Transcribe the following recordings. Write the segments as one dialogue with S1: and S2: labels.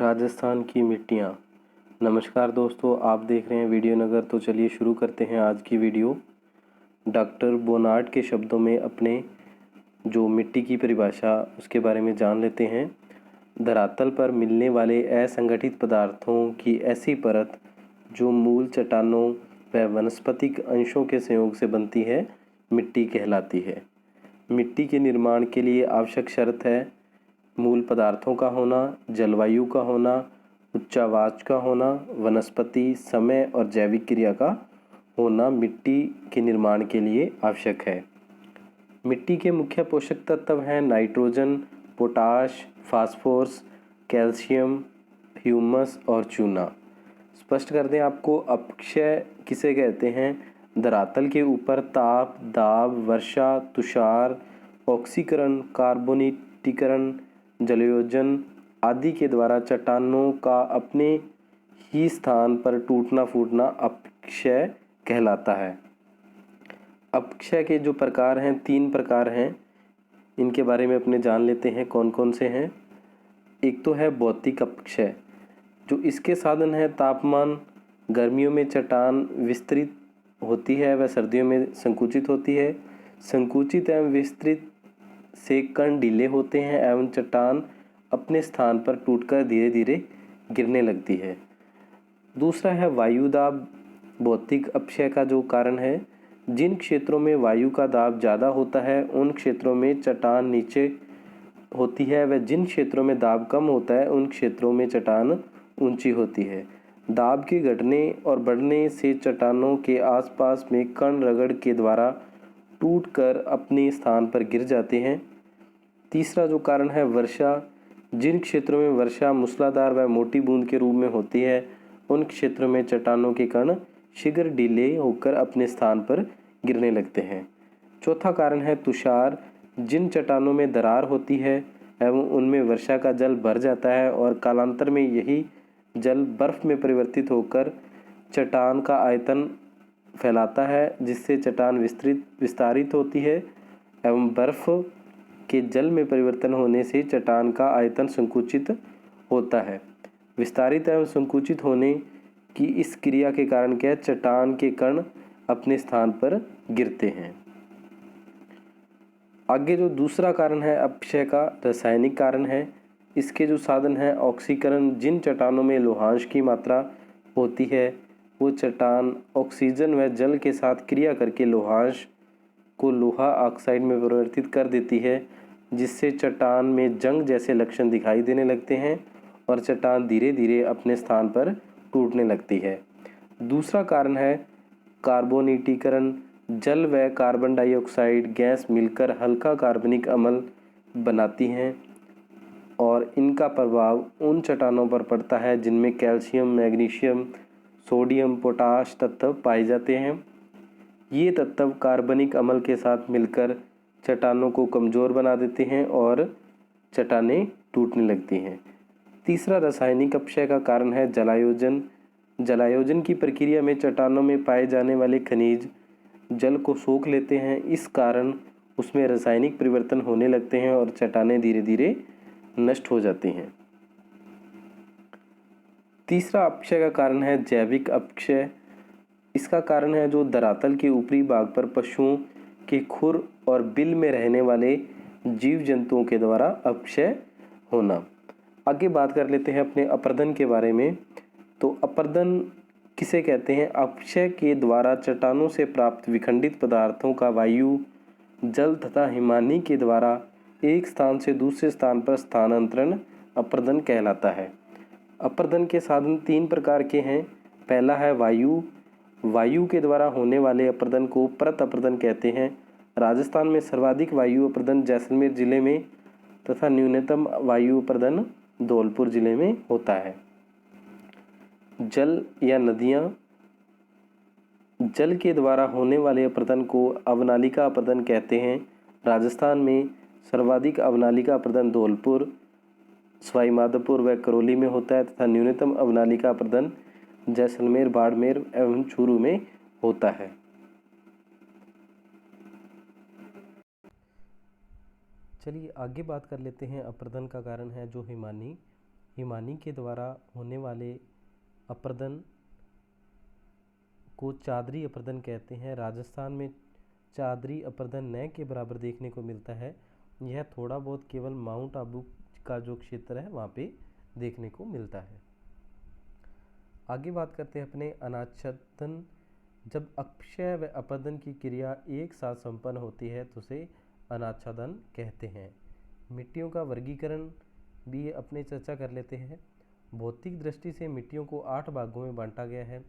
S1: राजस्थान की मिट्टियाँ। नमस्कार दोस्तों, आप देख रहे हैं वीडियो नगर। तो चलिए शुरू करते हैं आज की वीडियो। डॉक्टर बोनार्ड के शब्दों में अपने जो मिट्टी की परिभाषा उसके बारे में जान लेते हैं। धरातल पर मिलने वाले असंगठित पदार्थों की ऐसी परत जो मूल चट्टानों व वनस्पतिक अंशों के संयोग से बनती है, मिट्टी कहलाती है। मिट्टी के निर्माण के लिए आवश्यक शर्त है मूल पदार्थों का होना, जलवायु का होना, उच्चावाच का होना, वनस्पति समय और जैविक क्रिया का होना मिट्टी के निर्माण के लिए आवश्यक है। मिट्टी के मुख्य पोषक तत्व हैं nitrogen, potash, phosphorus, calcium, humus और चूना। स्पष्ट कर दें आपको, अपक्षय किसे कहते हैं? धरातल के ऊपर ताप, दाब, वर्षा, तुषार, ऑक्सीकरण, कार्बोनिटीकरण, जलयोजन आदि के द्वारा चट्टानों का अपने ही स्थान पर टूटना फूटना अपक्षय कहलाता है। अपक्षय के जो प्रकार हैं, 3 प्रकार हैं। इनके बारे में अपने जान लेते हैं कौन कौन से हैं। एक तो है भौतिक अपक्षय, जो इसके साधन है तापमान। गर्मियों में चट्टान विस्तृत होती है व सर्दियों में संकुचित होती है। संकुचित एवं विस्तृत से कण ढीले होते हैं एवं चट्टान अपने स्थान पर टूटकर धीरे धीरे गिरने लगती है। दूसरा है वायु दाब। भौतिक अपक्षय का जो कारण है, जिन क्षेत्रों में वायु का दाब ज़्यादा होता है उन क्षेत्रों में चट्टान नीचे होती है व जिन क्षेत्रों में दाब कम होता है उन क्षेत्रों में चट्टान ऊंची होती है। दाब के घटने और बढ़ने से चट्टानों के आसपास में कण रगड़ के द्वारा टूटकर अपने स्थान पर गिर जाते हैं। तीसरा जो कारण है वर्षा। जिन क्षेत्रों में वर्षा मूसलाधार व मोटी बूंद के रूप में होती है उन क्षेत्रों में चट्टानों के कण शीघ्र ढीले होकर अपने स्थान पर गिरने लगते हैं। चौथा कारण है तुषार। जिन चट्टानों में दरार होती है एवं उनमें वर्षा का जल भर जाता है और कालांतर में यही जल बर्फ में परिवर्तित होकर चट्टान का आयतन फैलाता है, जिससे चट्टान विस्तारित होती है एवं बर्फ के जल में परिवर्तन होने से चट्टान का आयतन संकुचित होता है। विस्तारित एवं संकुचित होने की इस क्रिया के कारण क्या, चट्टान के कण अपने स्थान पर गिरते हैं। आगे जो दूसरा कारण है अपक्षय का, रासायनिक कारण है। इसके जो साधन है ऑक्सीकरण। जिन चट्टानों में लोहांश की मात्रा होती है वो चट्टान ऑक्सीजन व जल के साथ क्रिया करके लोहांश को लोहा ऑक्साइड में परिवर्तित कर देती है, जिससे चट्टान में जंग जैसे लक्षण दिखाई देने लगते हैं और चट्टान धीरे धीरे अपने स्थान पर टूटने लगती है। दूसरा कारण है कार्बोनिटीकरण। जल व कार्बन डाइऑक्साइड गैस मिलकर हल्का कार्बनिक अम्ल बनाती हैं और इनका प्रभाव उन चट्टानों पर पड़ता है जिनमें कैल्शियम, मैग्नीशियम, सोडियम, पोटाश तत्व पाए जाते हैं। ये तत्व कार्बनिक अम्ल के साथ मिलकर चट्टानों को कमज़ोर बना देते हैं और चट्टानें टूटने लगती हैं। तीसरा रासायनिक अपक्षय का कारण है जलायोजन। जलायोजन की प्रक्रिया में चट्टानों में पाए जाने वाले खनिज जल को सोख लेते हैं। इस कारण उसमें रासायनिक परिवर्तन होने लगते हैं और चट्टानें धीरे धीरे नष्ट हो जाती हैं। तीसरा अपक्षय का कारण है जैविक अपक्षय। इसका कारण है जो धरातल के ऊपरी भाग पर पशुओं के खुर और बिल में रहने वाले जीव जंतुओं के द्वारा अपक्षय होना। आगे बात कर लेते हैं अपने अपर्दन के बारे में। तो अपर्दन किसे कहते हैं? अपक्षय के द्वारा चट्टानों से प्राप्त विखंडित पदार्थों का वायु, जल तथा हिमानी के द्वारा एक स्थान से दूसरे स्थान पर स्थानांतरण अपर्दन कहलाता है। अपर्दन के साधन 3 प्रकार के हैं। पहला है वायु। वायु के द्वारा होने वाले अपर्दन को परत अपर्दन कहते हैं। राजस्थान में सर्वाधिक वायु अपर्दन जैसलमेर जिले में तथा न्यूनतम वायु अपर्दन धौलपुर जिले में होता है। जल या नदियाँ। जल के द्वारा होने वाले अपर्दन को अवनालिका अपर्दन कहते हैं। राजस्थान में सर्वाधिक अवनालिका अपर्दन धौलपुर, सवाई माधोपुर व करौली में होता है तथा न्यूनतम अवनालिका अपर्दन जैसलमेर, बाड़मेर एवं चूरू में होता है। चलिए आगे बात कर लेते हैं। अपर्दन का कारण है जो हिमानी। हिमानी के द्वारा होने वाले अपर्दन को चादरी अपर्दन कहते हैं। राजस्थान में चादरी अपर्दन न के बराबर देखने को मिलता है। यह थोड़ा बहुत केवल माउंट आबू का जो क्षेत्र है वहाँ पे देखने को मिलता है। आगे बात करते हैं अपने अनाच्छादन। जब अक्षय व अपर्दन की क्रिया एक साथ संपन्न होती है तो उसे अनाच्छादन कहते हैं। मिट्टियों का वर्गीकरण भी अपने चर्चा कर लेते हैं। भौतिक दृष्टि से मिट्टियों को 8 भागों में बांटा गया है।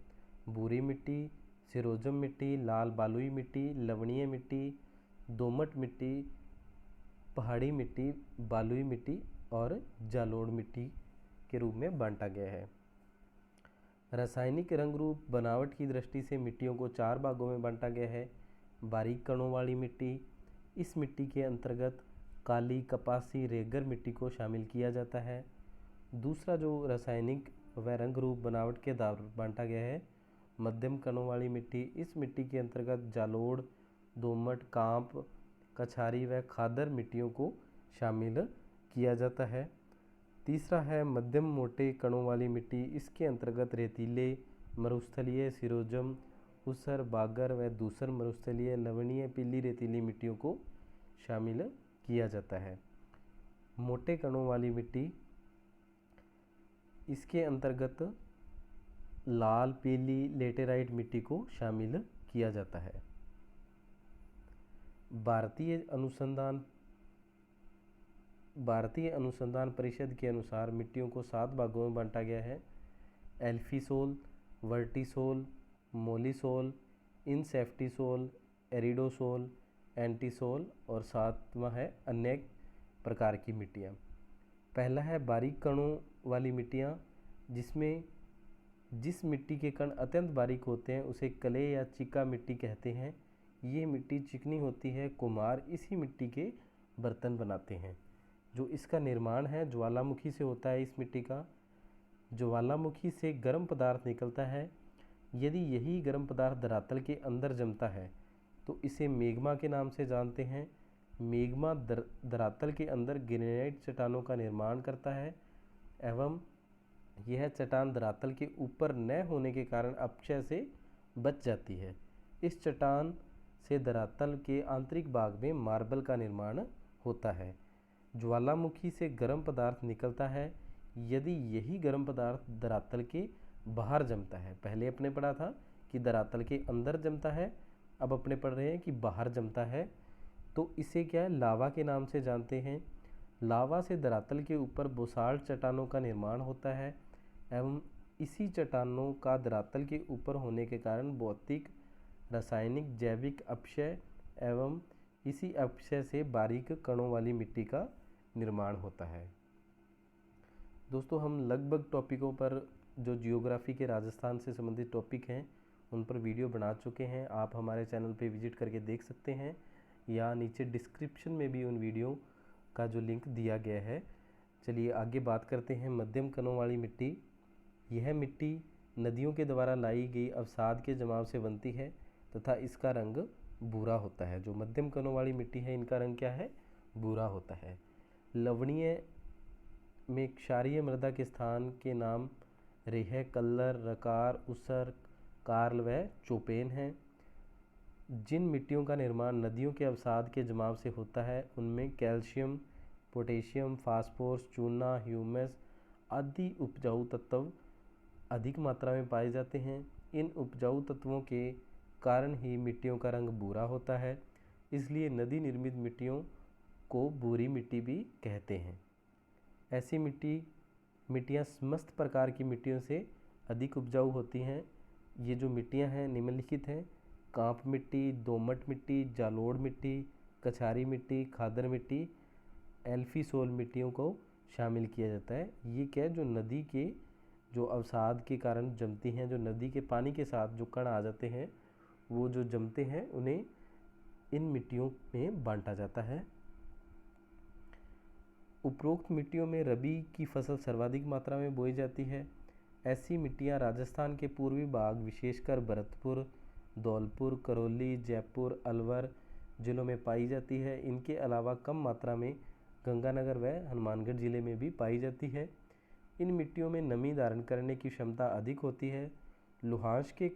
S1: भूरी मिट्टी, सिरोजम मिट्टी, लाल बालुई मिट्टी, लवणीय मिट्टी, दोमट मिट्टी, पहाड़ी मिट्टी, बालुई मिट्टी और जालोड़ मिट्टी के रूप में बांटा गया है। रासायनिक रंग रूप बनावट की दृष्टि से मिट्टियों को 4 भागों में बांटा गया है। बारीक कणों वाली मिट्टी, इस मिट्टी के अंतर्गत काली, कपासी, रेगल मिट्टी को शामिल किया जाता है। दूसरा जो रासायनिक व रंग रूप बनावट के आधार पर बांटा गया है मध्यम कणों वाली मिट्टी, इस मिट्टी के अंतर्गत जालोड़, दोमट, कांप, कछारी व खादर मिट्टियों को शामिल किया जाता है। तीसरा है मध्यम मोटे कणों वाली मिट्टी, इसके अंतर्गत रेतीले, मरुस्थलीय, सिरोजम, ऊसर, बागर व दूसर मरुस्थलीय, लवणीय, पीली रेतीली मिट्टियों को शामिल किया जाता है। मोटे कणों वाली मिट्टी, इसके अंतर्गत लाल, पीली, लेटेराइट मिट्टी को शामिल किया जाता है। भारतीय अनुसंधान परिषद के अनुसार मिट्टियों को 7 भागों में बांटा गया है। एल्फीसोल, वर्टीसोल, मोलिसोल, इनसेफ्टिसोल, एरिडोसोल, एंटीसोल और 7वां है अन्य प्रकार की मिट्टियाँ। पहला है बारीक कणों वाली मिट्टियाँ, जिसमें जिस मिट्टी के कण अत्यंत बारीक होते हैं उसे कले या चिका मिट्टी कहते हैं। ये मिट्टी चिकनी होती है। कुम्हार इसी मिट्टी के बर्तन बनाते हैं। जो इसका निर्माण है ज्वालामुखी से होता है। इस मिट्टी का ज्वालामुखी से गर्म पदार्थ निकलता है। यदि यही गर्म पदार्थ धरातल के अंदर जमता है तो इसे मेग्मा के नाम से जानते हैं। मेग्मा धरातल के अंदर ग्रेनाइट चट्टानों का निर्माण करता है एवं यह चट्टान धरातल के ऊपर न होने के कारण अपक्षय से बच जाती है। इस चट्टान से धरातल के आंतरिक भाग में मार्बल का निर्माण होता है। ज्वालामुखी से गर्म पदार्थ निकलता है। यदि यही गर्म पदार्थ धरातल के बाहर जमता है, पहले अपने पढ़ा था कि धरातल के अंदर जमता है, अब अपने पढ़ रहे हैं कि बाहर जमता है, तो इसे क्या है लावा के नाम से जानते हैं। लावा से धरातल के ऊपर बोसाल्ट चट्टानों का निर्माण होता है एवं इसी चट्टानों का धरातल के ऊपर होने के कारण भौतिक, रासायनिक, जैविक अपक्षय एवं इसी अपक्षय से बारीक कणों वाली मिट्टी का निर्माण होता है। दोस्तों, हम लगभग टॉपिकों पर जो जियोग्राफी के राजस्थान से संबंधित टॉपिक हैं उन पर वीडियो बना चुके हैं। आप हमारे चैनल पे विजिट करके देख सकते हैं या नीचे डिस्क्रिप्शन में भी उन वीडियो का जो लिंक दिया गया है। चलिए आगे बात करते हैं मध्यम कणों वाली मिट्टी। यह मिट्टी नदियों के द्वारा लाई गई अवसाद के जमाव से बनती है तथा इसका रंग भूरा होता है। जो मध्यम कणों वाली मिट्टी है इनका रंग क्या है? भूरा होता है। लवणीय में क्षारीय मृदा के स्थान के नाम रेह, कल्लर, रकार, उसर, कार्ल व चोपेन हैं। जिन मिट्टियों का निर्माण नदियों के अवसाद के जमाव से होता है उनमें कैल्शियम, पोटेशियम, फास्फोरस, चूना, ह्यूमस आदि उपजाऊ तत्व अधिक मात्रा में पाए जाते हैं। इन उपजाऊ तत्वों के कारण ही मिट्टियों का रंग भूरा होता है, इसलिए नदी निर्मित मिट्टियों को भूरी मिट्टी भी कहते हैं। ऐसी मिट्टियाँ समस्त प्रकार की मिट्टियों से अधिक उपजाऊ होती हैं। ये जो मिट्टियाँ हैं निम्नलिखित हैं: कांप मिट्टी, दोमट मिट्टी, जालोड़ मिट्टी, कछारी मिट्टी, खादर मिट्टी, एल्फीसोल मिट्टियों को शामिल किया जाता है। ये क्या है? जो नदी के जो अवसाद के कारण जमती हैं, जो नदी के पानी के साथ जो कण आ जाते हैं वो जो जमते हैं उन्हें इन मिट्टियों में बांटा जाता है। उपरोक्त मिट्टियों में रबी की फसल सर्वाधिक मात्रा में बोई जाती है। ऐसी मिट्टियाँ राजस्थान के पूर्वी भाग विशेषकर भरतपुर, धौलपुर, करौली, जयपुर, अलवर जिलों में पाई जाती है। इनके अलावा कम मात्रा में गंगानगर व हनुमानगढ़ जिले में भी पाई जाती है। इन मिट्टियों में नमी धारण करने की क्षमता अधिक होती है। लौहांश के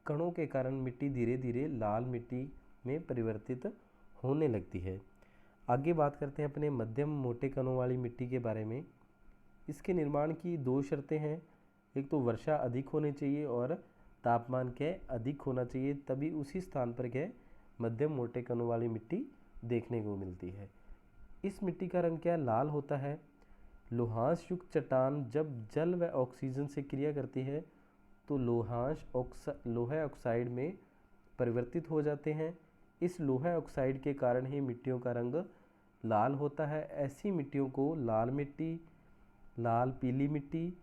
S1: कणों के कारण मिट्टी धीरे धीरे लाल मिट्टी में परिवर्तित होने लगती है। आगे बात करते हैं अपने मध्यम मोटे कणों वाली मिट्टी के बारे में। इसके निर्माण की दो शर्तें हैं, एक तो वर्षा अधिक होनी चाहिए और तापमान क्या अधिक होना चाहिए, तभी उसी स्थान पर क्या मध्यम मोटे कणों वाली मिट्टी देखने को मिलती है। इस मिट्टी का रंग क्या लाल होता है। लोहांश युक्त चट्टान जब जल व ऑक्सीजन से क्रिया करती है तो लोहा ऑक्साइड में परिवर्तित हो जाते हैं। इस लोहा ऑक्साइड के कारण ही मिट्टियों का रंग लाल होता है। ऐसी मिट्टियों को लाल मिट्टी, लाल पीली मिट्टी,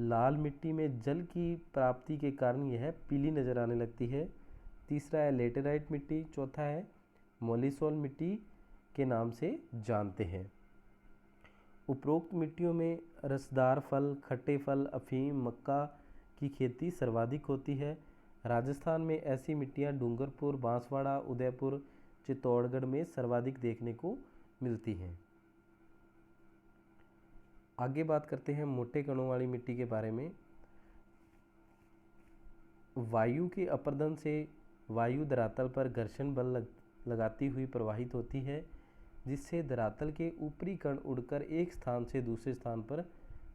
S1: लाल मिट्टी में जल की प्राप्ति के कारण यह पीली नज़र आने लगती है। तीसरा है लेटेराइट मिट्टी, चौथा है मोलिसोल मिट्टी के नाम से जानते हैं। उपरोक्त मिट्टियों में रसदार फल, खट्टे फल, अफीम, मक्का की खेती सर्वाधिक होती है। राजस्थान में ऐसी मिट्टियाँ डूंगरपुर, बांसवाड़ा, उदयपुर, चित्तौड़गढ़ में सर्वाधिक देखने को मिलती हैं। आगे बात करते हैं मोटे कणों वाली मिट्टी के बारे में। वायु के अपर्दन से वायु धरातल पर घर्षण बल लगाती हुई प्रवाहित होती है, जिससे धरातल के ऊपरी कण उड़कर एक स्थान से दूसरे स्थान पर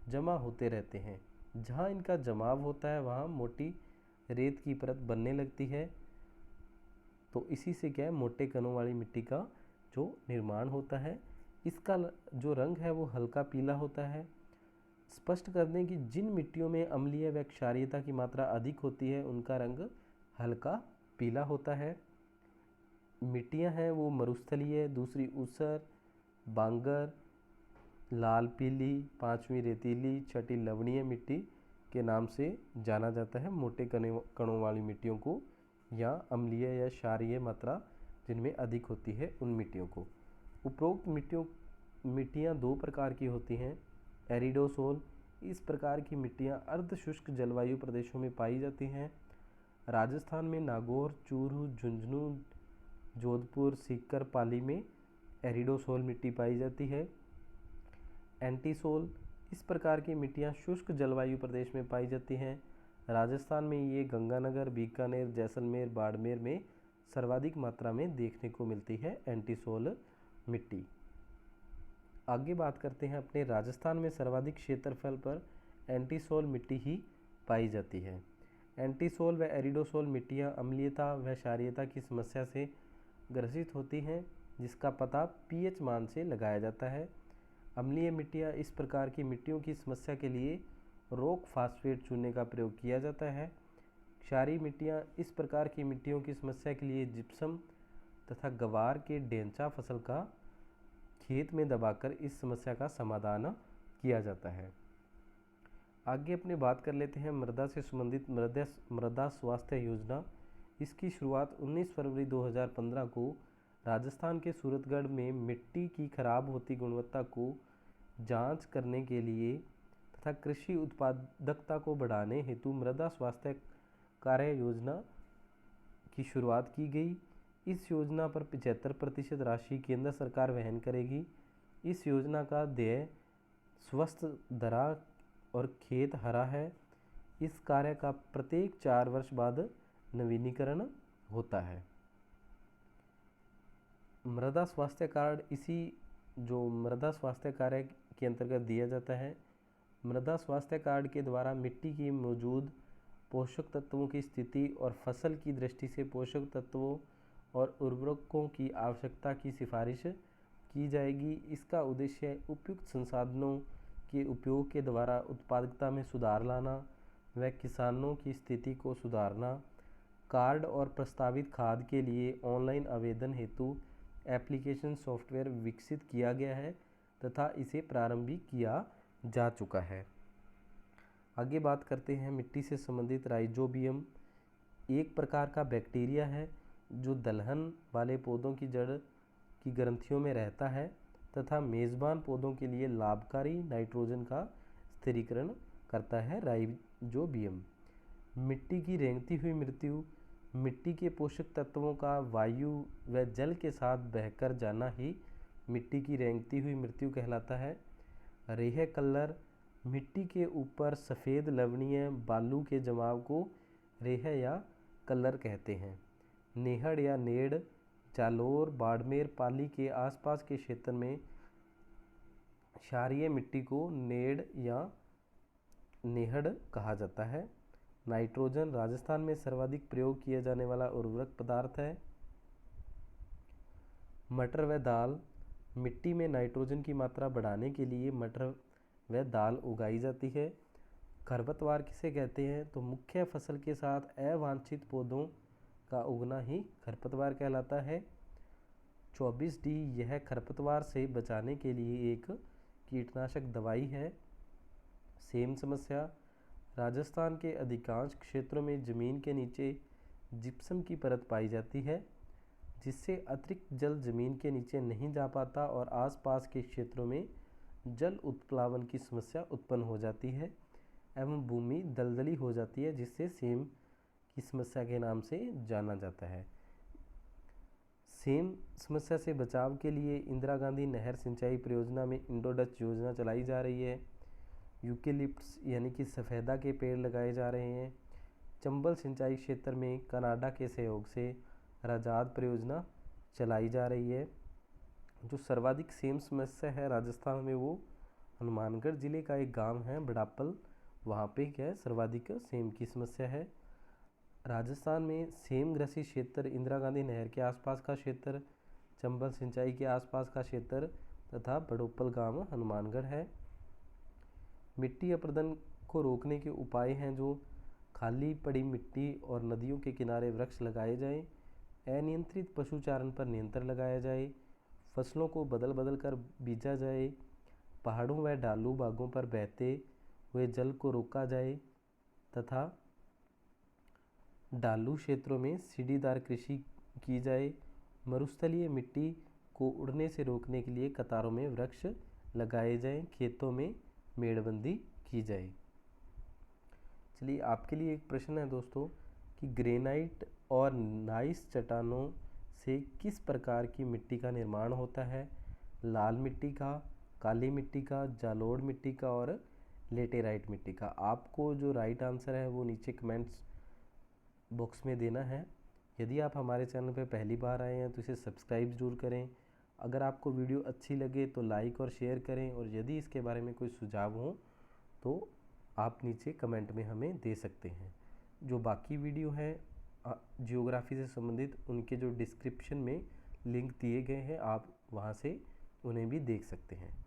S1: जमा होते रहते हैं। जहाँ इनका जमाव होता है वहाँ मोटी रेत की परत बनने लगती है। तो इसी से क्या है मोटे कणों वाली मिट्टी का जो निर्माण होता है। इसका जो रंग है वो हल्का पीला होता है। स्पष्ट कर दें कि जिन मिट्टियों में अम्लीय व क्षारीयता की मात्रा अधिक होती है उनका रंग हल्का पीला होता है। मिट्टियां हैं वो मरुस्थलीय, दूसरी ऊसर, बांगर, लाल पीली, पांचवी रेतीली, छठी लवणीय मिट्टी के नाम से जाना जाता है मोटे कणों वाली मिट्टियों को, या अम्लीय या क्षारीय मात्रा जिनमें अधिक होती है उन मिट्टियों को। उपरोक्त मिट्टियाँ दो प्रकार की होती हैं। एरिडोसोल, इस प्रकार की मिट्टियाँ अर्ध शुष्क जलवायु प्रदेशों में पाई जाती हैं। राजस्थान में नागौर, चूरू, झुंझुनू, जोधपुर, सीकर, पाली में एरिडोसोल मिट्टी पाई जाती है। एंटीसोल, इस प्रकार की मिट्टियाँ शुष्क जलवायु प्रदेश में पाई जाती हैं। राजस्थान में ये गंगानगर, बीकानेर, जैसलमेर, बाड़मेर में सर्वाधिक मात्रा में देखने को मिलती है एंटीसोल मिट्टी। आगे बात करते हैं अपने राजस्थान में सर्वाधिक क्षेत्रफल पर एंटीसोल मिट्टी ही पाई जाती है। एंटीसोल व एरिडोसोल मिट्टियाँ अम्लीयता व क्षारीयता की समस्या से ग्रसित होती हैं, जिसका पता पीएच मान से लगाया जाता है। अम्लीय मिट्टियाँ, इस प्रकार की मिट्टियों की समस्या के लिए रॉक फास्फेट चूने का प्रयोग किया जाता है। क्षारीय मिट्टियाँ, इस प्रकार की मिट्टियों की समस्या के लिए जिप्सम तथा गवार के डेंचा फसल का खेत में दबाकर इस समस्या का समाधान किया जाता है। आगे अपने बात कर लेते हैं मृदा से संबंधित मृदा स्वास्थ्य योजना। इसकी शुरुआत 19 फरवरी 2015 को राजस्थान के सूरतगढ़ में मिट्टी की खराब होती गुणवत्ता को जांच करने के लिए तथा कृषि उत्पादकता को बढ़ाने हेतु मृदा स्वास्थ्य कार्य योजना की शुरुआत की गई। इस योजना पर 75% राशि केंद्र सरकार वहन करेगी। इस योजना का ध्येय स्वस्थ धरा और खेत हरा है। इस कार्य का प्रत्येक 4 वर्ष बाद नवीनीकरण होता है। मृदा स्वास्थ्य कार्ड इसी जो मृदा स्वास्थ्य कार्य के अंतर्गत दिया जाता है। मृदा स्वास्थ्य कार्ड के द्वारा मिट्टी की मौजूद पोषक तत्वों की स्थिति और फसल की दृष्टि से पोषक तत्वों और उर्वरकों की आवश्यकता की सिफारिश की जाएगी। इसका उद्देश्य उपयुक्त संसाधनों के उपयोग के द्वारा उत्पादकता में सुधार लाना व किसानों की स्थिति को सुधारना। कार्ड और प्रस्तावित खाद के लिए ऑनलाइन आवेदन हेतु एप्लीकेशन सॉफ्टवेयर विकसित किया गया है तथा इसे प्रारंभ भी किया जा चुका है। आगे बात करते हैं मिट्टी से संबंधित राइजोबियम। एक प्रकार का बैक्टीरिया है जो दलहन वाले पौधों की जड़ की ग्रंथियों में रहता है तथा मेज़बान पौधों के लिए लाभकारी नाइट्रोजन का स्थिरीकरण करता है। राइजोबियम मिट्टी की रेंगती हुई मृत्यु। मिट्टी के पोषक तत्वों का वायु व जल के साथ बहकर जाना ही मिट्टी की रेंगती हुई मृत्यु कहलाता है। रेह कलर, मिट्टी के ऊपर सफ़ेद लवणीय बालू के जमाव को रेह या कलर कहते हैं। नेहड़ या नेड़, जालोर, बाड़मेर, पाली के आसपास के क्षेत्र में क्षारीय मिट्टी को नेड़ या नेहड़ कहा जाता है। नाइट्रोजन राजस्थान में सर्वाधिक प्रयोग किया जाने वाला उर्वरक पदार्थ है। मटर व दाल, मिट्टी में नाइट्रोजन की मात्रा बढ़ाने के लिए मटर व दाल उगाई जाती है। खरपतवार किसे कहते हैं? तो मुख्य फसल के साथ अवांछित पौधों का उगना ही खरपतवार कहलाता है। 24D यह खरपतवार से बचाने के लिए एक कीटनाशक दवाई है। सेम समस्या, राजस्थान के अधिकांश क्षेत्रों में ज़मीन के नीचे जिप्सम की परत पाई जाती है, जिससे अतिरिक्त जल ज़मीन के नीचे नहीं जा पाता और आसपास के क्षेत्रों में जल उत्प्लावन की समस्या उत्पन्न हो जाती है एवं भूमि दलदली हो जाती है, जिससे सेम की समस्या के नाम से जाना जाता है। सेम समस्या से बचाव के लिए इंदिरा गांधी नहर सिंचाई परियोजना में इंडो-डच योजना चलाई जा रही है। यूकेलिप्टस यानी कि सफ़ेदा के पेड़ लगाए जा रहे हैं। चंबल सिंचाई क्षेत्र में कनाडा के सहयोग से राजाद परियोजना चलाई जा रही है। जो सर्वाधिक सेम समस्या है राजस्थान में वो हनुमानगढ़ ज़िले का एक गांव है बड़ापल, वहाँ पे क्या है सर्वाधिक सेम की समस्या है। राजस्थान में सेम ग्रसित क्षेत्र इंदिरा गांधी नहर के आसपास का क्षेत्र, चंबल सिंचाई के आसपास का क्षेत्र तथा बड़ोपल गांव हनुमानगढ़ है। मिट्टी अपरदन को रोकने के उपाय हैं जो खाली पड़ी मिट्टी और नदियों के किनारे वृक्ष लगाए जाएं, अनियंत्रित पशुचारण पर नियंत्रण लगाया जाए, फसलों को बदल बदल कर बीजा जाए, पहाड़ों व ढालू भागों पर बहते हुए जल को रोका जाए तथा ढालू क्षेत्रों में सीढ़ीदार कृषि की जाए। मरुस्थलीय मिट्टी को उड़ने से रोकने के लिए कतारों में वृक्ष लगाए जाएं, खेतों में मेड़बंदी की जाए। चलिए आपके लिए एक प्रश्न है दोस्तों कि ग्रेनाइट और नाइस चट्टानों से किस प्रकार की मिट्टी का निर्माण होता है? लाल मिट्टी का, काली मिट्टी का, जालोड़ मिट्टी का और लेटेराइट मिट्टी का। आपको जो राइट आंसर है वो नीचे कमेंट्स बॉक्स में देना है। यदि आप हमारे चैनल पर पहली बार आए हैं तो इसे सब्सक्राइब जरूर करें। अगर आपको वीडियो अच्छी लगे तो लाइक और शेयर करें और यदि इसके बारे में कोई सुझाव हो तो आप नीचे कमेंट में हमें दे सकते हैं। जो बाकी वीडियो हैं जियोग्राफी से संबंधित उनके जो डिस्क्रिप्शन में लिंक दिए गए हैं, आप वहां से उन्हें भी देख सकते हैं।